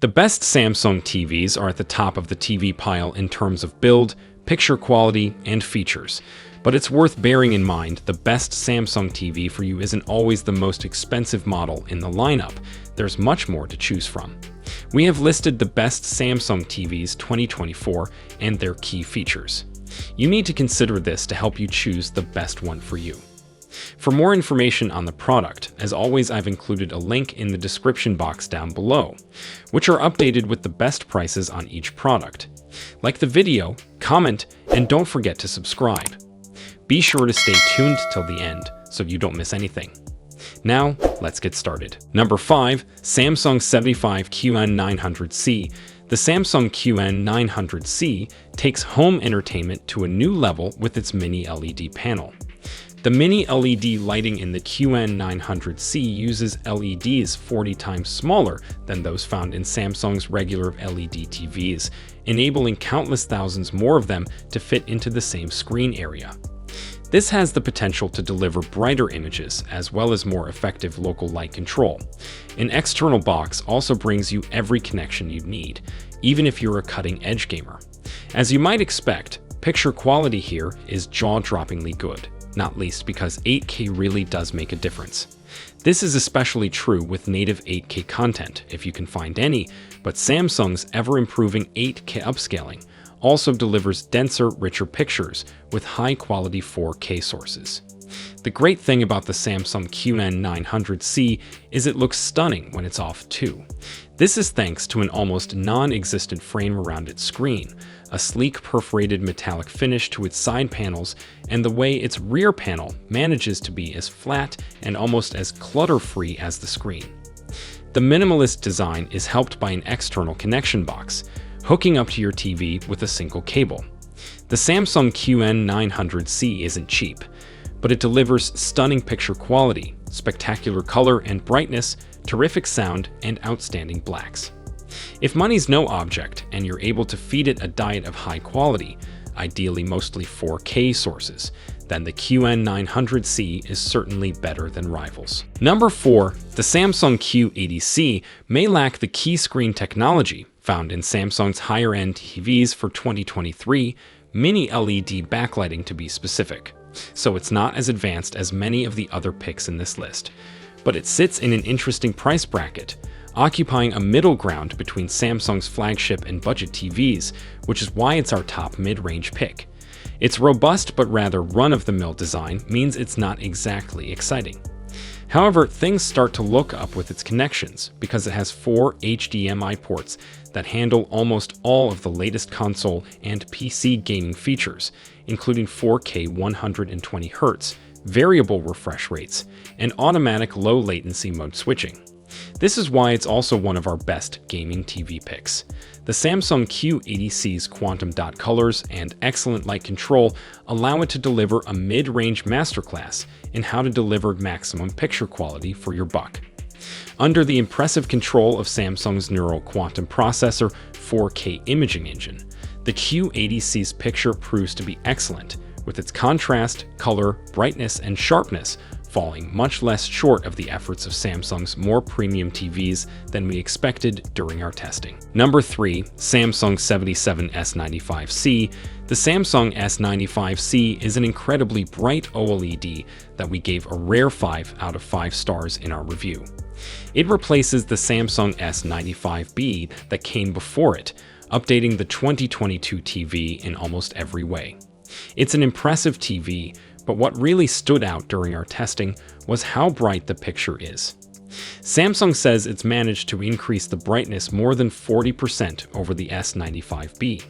The best Samsung TVs are at the top of the TV pile in terms of build, picture quality, and features. But it's worth bearing in mind the best Samsung TV for you isn't always the most expensive model in the lineup. There's much more to choose from. We have listed the best Samsung TVs 2024 and their key features. You need to consider this to help you choose the best one for you. For more information on the product, as always, I've included a link in the description box down below, which are updated with the best prices on each product. Like the video, comment, and don't forget to subscribe. Be sure to stay tuned till the end so you don't miss anything. Now, let's get started. Number 5. Samsung 75QN900C. The Samsung QN900C takes home entertainment to a new level with its mini LED panel. The mini LED lighting in the QN900C uses LEDs 40 times smaller than those found in Samsung's regular LED TVs, enabling countless thousands more of them to fit into the same screen area. This has the potential to deliver brighter images as well as more effective local light control. An external box also brings you every connection you need, even if you're a cutting-edge gamer. As you might expect, picture quality here is jaw-droppingly good, not least because 8K really does make a difference. This is especially true with native 8K content, if you can find any, but Samsung's ever-improving 8K upscaling also delivers denser, richer pictures with high-quality 4K sources. The great thing about the Samsung QN900C is it looks stunning when it's off too. This is thanks to an almost non-existent frame around its screen, a sleek perforated metallic finish to its side panels, and the way its rear panel manages to be as flat and almost as clutter-free as the screen. The minimalist design is helped by an external connection box, hooking up to your TV with a single cable. The Samsung QN900C isn't cheap, but it delivers stunning picture quality, spectacular color and brightness, terrific sound, and outstanding blacks. If money's no object and you're able to feed it a diet of high quality, ideally mostly 4K sources, then the QN900C is certainly better than rivals. Number 4. The Samsung Q80C may lack the key screen technology found in Samsung's higher-end TVs for 2023, mini LED backlighting to be specific. So it's not as advanced as many of the other picks in this list, but it sits in an interesting price bracket, occupying a middle ground between Samsung's flagship and budget TVs, which is why it's our top mid-range pick. Its robust but rather run-of-the-mill design means it's not exactly exciting. However, things start to look up with its connections because it has 4 HDMI ports that handle almost all of the latest console and PC gaming features, including 4K 120Hz, variable refresh rates, and automatic low-latency mode switching. This is why it's also one of our best gaming TV picks. The Samsung Q80C's quantum dot colors and excellent light control allow it to deliver a mid-range masterclass in how to deliver maximum picture quality for your buck. Under the impressive control of Samsung's Neural Quantum Processor 4K imaging engine, the Q80C's picture proves to be excellent, with its contrast, color, brightness, and sharpness falling much less short of the efforts of Samsung's more premium TVs than we expected during our testing. Number 3. Samsung 77S95C. The Samsung S95C is an incredibly bright OLED that we gave a rare 5 out of 5 stars in our review. It replaces the Samsung S95B that came before it, updating the 2022 TV in almost every way. It's an impressive TV, but what really stood out during our testing was how bright the picture is. Samsung says it's managed to increase the brightness more than 40% over the S95B.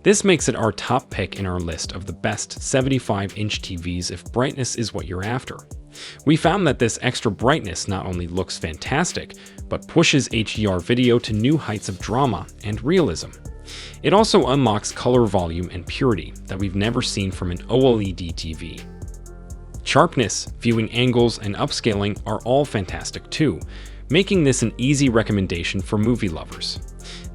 This makes it our top pick in our list of the best 75-inch TVs if brightness is what you're after. We found that this extra brightness not only looks fantastic, but pushes HDR video to new heights of drama and realism. It also unlocks color volume and purity that we've never seen from an OLED TV. Sharpness, viewing angles, and upscaling are all fantastic too, making this an easy recommendation for movie lovers.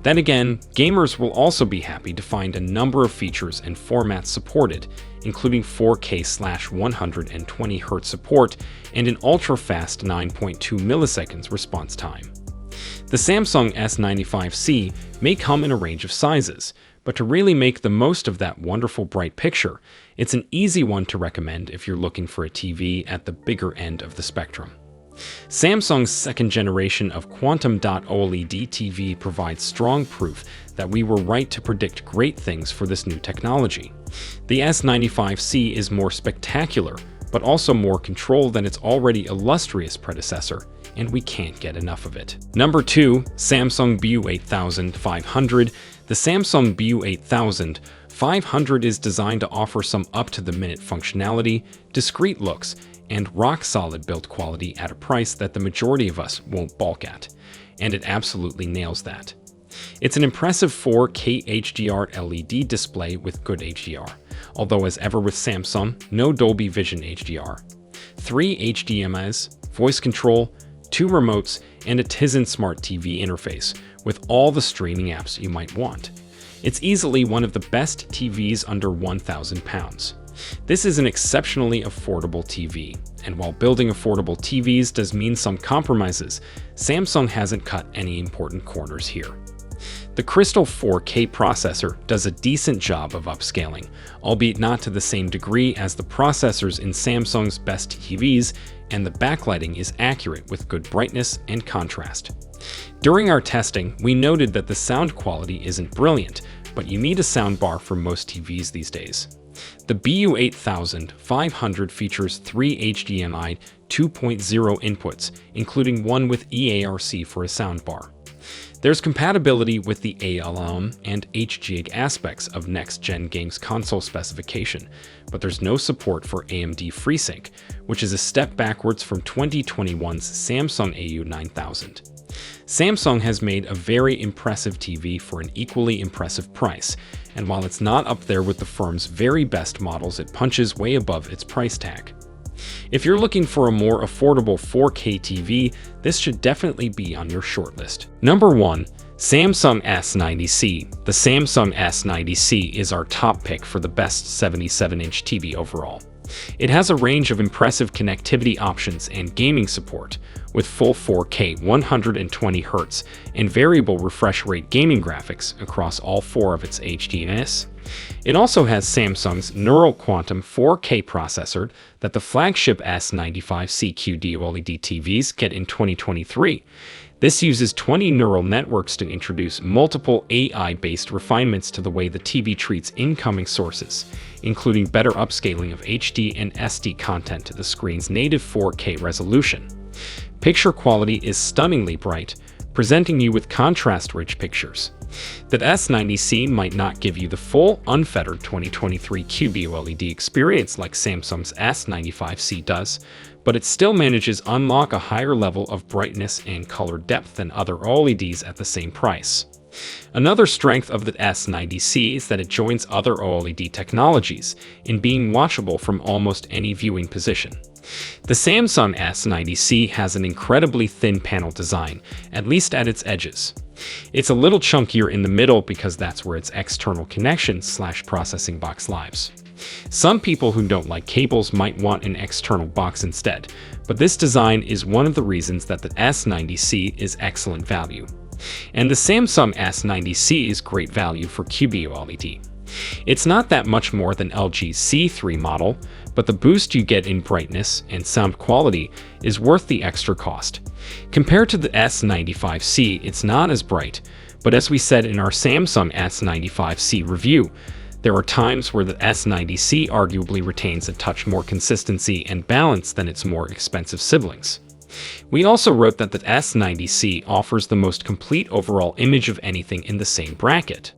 Then again, gamers will also be happy to find a number of features and formats supported, including 4K/120Hz support and an ultra-fast 9.2 milliseconds response time. The Samsung S95C may come in a range of sizes, but to really make the most of that wonderful bright picture, it's an easy one to recommend if you're looking for a TV at the bigger end of the spectrum. Samsung's second generation of Quantum OLED TV provides strong proof that we were right to predict great things for this new technology. The S95C is more spectacular, but also more controlled than its already illustrious predecessor, and we can't get enough of it. Number 2. Samsung BU8500. The Samsung BU8500 is designed to offer some up-to-the-minute functionality, discreet looks, and rock-solid build quality at a price that the majority of us won't balk at. And it absolutely nails that. It's an impressive 4K HDR LED display with good HDR, although as ever with Samsung, no Dolby Vision HDR. 3 HDMIs, voice control, 2 remotes, and a Tizen Smart TV interface with all the streaming apps you might want. It's easily one of the best TVs under £1,000. This is an exceptionally affordable TV, and while building affordable TVs does mean some compromises, Samsung hasn't cut any important corners here. The Crystal 4K processor does a decent job of upscaling, albeit not to the same degree as the processors in Samsung's best TVs, and the backlighting is accurate with good brightness and contrast. During our testing, we noted that the sound quality isn't brilliant, but you need a soundbar for most TVs these days. The BU8500 features 3 HDMI 2.0 inputs, including one with EARC for a soundbar. There's compatibility with the ALM and HGIG aspects of next-gen games console specification, but there's no support for AMD FreeSync, which is a step backwards from 2021's Samsung AU9000. Samsung has made a very impressive TV for an equally impressive price, and while it's not up there with the firm's very best models, it punches way above its price tag. If you're looking for a more affordable 4K TV, this should definitely be on your shortlist. Number 1. Samsung S90C. The Samsung S90C is our top pick for the best 77-inch TV overall. It has a range of impressive connectivity options and gaming support, with full 4K 120Hz and variable refresh rate gaming graphics across all 4 of its HDMIs. It also has Samsung's Neural Quantum 4K processor that the flagship S95C QD OLED TVs get in 2023. This uses 20 neural networks to introduce multiple AI-based refinements to the way the TV treats incoming sources, including better upscaling of HD and SD content to the screen's native 4K resolution. Picture quality is stunningly bright, presenting you with contrast-rich pictures. The S90C might not give you the full, unfettered 2023 QD OLED experience like Samsung's S95C does, but it still manages to unlock a higher level of brightness and color depth than other OLEDs at the same price. Another strength of the S90C is that it joins other OLED technologies in being watchable from almost any viewing position. The Samsung S90C has an incredibly thin panel design, at least at its edges. It's a little chunkier in the middle because that's where its external connection/processing box lies. Some people who don't like cables might want an external box instead, but this design is one of the reasons that the S90C is excellent value. And the Samsung S90C is great value for QD OLED. It's not that much more than LG's C3 model, but the boost you get in brightness and sound quality is worth the extra cost. Compared to the S95C, it's not as bright, but as we said in our Samsung S95C review, there are times where the S90C arguably retains a touch more consistency and balance than its more expensive siblings. We also wrote that the S90C offers the most complete overall image of anything in the same bracket.